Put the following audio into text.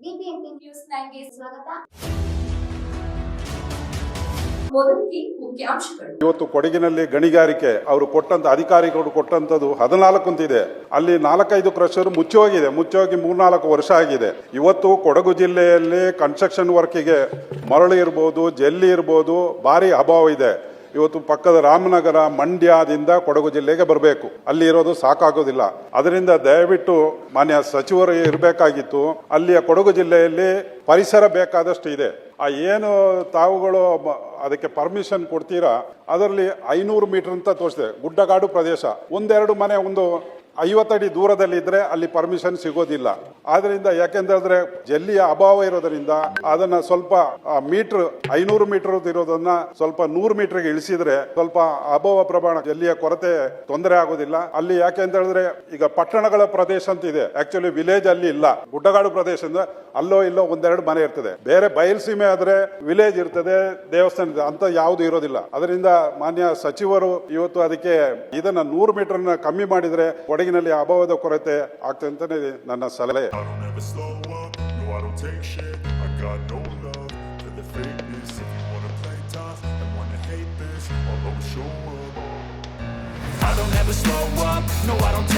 BBMP news 9ಗೆ ಸ್ವಾಗತ. ಮೊದಲಿಗೆ ಮುಖ್ಯಾಂಶಗಳು. ಇವತ್ತು ಕೊಡಗಿನಲ್ಲಿ ಗಣಿಗಾರಿಕೆ ಅವರು ಕೊಟ್ಟಂತ ಅಧಿಕಾರಿಗಳು ಕೊಟ್ಟಂತದ್ದು 14 ಅಂತಿದೆ. ಅಲ್ಲಿ 4-5 ಕ್ರಷರ್ ಮುಚ್ಚಿ ಹೋಗಿ 3-4 ವರ್ಷ ಆಗಿದೆ. ಇವತ್ತು ಕೊಡಗು ಜಿಲ್ಲೆಯಲ್ಲಿ ಕನ್ಸ್ಟ್ರಕ್ಷನ್ ವರ್ಕಿಗೆ ಮರಳು ಇರ್ಬೋದು, ಜಲ್ಲಿ ಇರ್ಬೋದು, ಭಾರಿ ಅಭಾವ ಇದೆ. ಇವತ್ತು ಪಕ್ಕದ ರಾಮನಗರ, ಮಂಡ್ಯದಿಂದ ಕೊಡಗು ಜಿಲ್ಲೆಗೆ ಬರಬೇಕು, ಅಲ್ಲಿ ಇರೋದು ಸಾಕಾಗೋದಿಲ್ಲ. ಅದರಿಂದ ದಯವಿಟ್ಟು ಮಾನ್ಯ ಸಚಿವರು ಇರಬೇಕಾಗಿತ್ತು. ಅಲ್ಲಿಯ ಕೊಡಗು ಜಿಲ್ಲೆಯಲ್ಲಿ ಪರಿಸರ ಬೇಕಾದಷ್ಟು ಇದೆ. ಏನು ತಾವುಗಳು ಅದಕ್ಕೆ ಪರ್ಮಿಷನ್ ಕೊಡ್ತೀರಾ, ಅದರಲ್ಲಿ 500 ಮೀಟರ್ ಅಂತ ತೋರಿಸಿದೆ. ಗುಡ್ಡಗಾಡು ಪ್ರದೇಶ, ಒಂದೆರಡು ಮನೆ ಒಂದು 50 ಅಡಿ ದೂರದಲ್ಲಿ ಇದ್ರೆ ಅಲ್ಲಿ ಪರ್ಮಿಷನ್ ಸಿಗೋದಿಲ್ಲ. ಆದ್ರಿಂದ ಯಾಕೆಂದ್ರೆ ಜಲ್ಲಿಯ ಅಭಾವ ಇರೋದ್ರಿಂದ ಅದನ್ನ ಸ್ವಲ್ಪ ಮೀಟರ್ 500 ಮೀಟರ್ ಇರೋದನ್ನ ಸ್ವಲ್ಪ 100 ಮೀಟರ್ಗೆ ಇಳಿಸಿದ್ರೆ ಸ್ವಲ್ಪ ಅಭಾವ ಪ್ರಮಾಣ ಜಲ್ಲಿಯ ಕೊರತೆ ತೊಂದರೆ ಆಗೋದಿಲ್ಲ. ಅಲ್ಲಿ ಯಾಕೆಂತ ಹೇಳಿದ್ರೆ ಈಗ ಪಟ್ಟಣಗಳ ಪ್ರದೇಶ ಅಂತ ಇದೆ, ಆಕ್ಚುಲಿ ವಿಲೇಜ್ ಅಲ್ಲಿ ಇಲ್ಲ. ಗುಡ್ಡಗಾಡು ಪ್ರದೇಶದಿಂದ ಅಲ್ಲೋ ಇಲ್ಲೋ ಒಂದೆರಡು ಮನೆ ಇರ್ತದೆ. ಬೇರೆ ಬಯಲ್ಸೀಮೆ ಆದ್ರೆ ವಿಲೇಜ್ ಇರ್ತದೆ, ದೇವಸ್ಥಾನ ಅಂತ ಯಾವುದು ಇರೋದಿಲ್ಲ. ಅದರಿಂದ ಮಾನ್ಯ ಸಚಿವರು ಇವತ್ತು ಅದಕ್ಕೆ ಇದನ್ನ 100 ಮೀಟರ್ನ ಕಮ್ಮಿ ಮಾಡಿದ್ರೆ ಕೊಡಗಿನಲ್ಲಿ ಅಭಾವದ ಕೊರತೆ ಆಗ್ತದೆ ಅಂತಾನೆ ನನ್ನ ಸಲಹೆ. I don't ever slow up, no I don't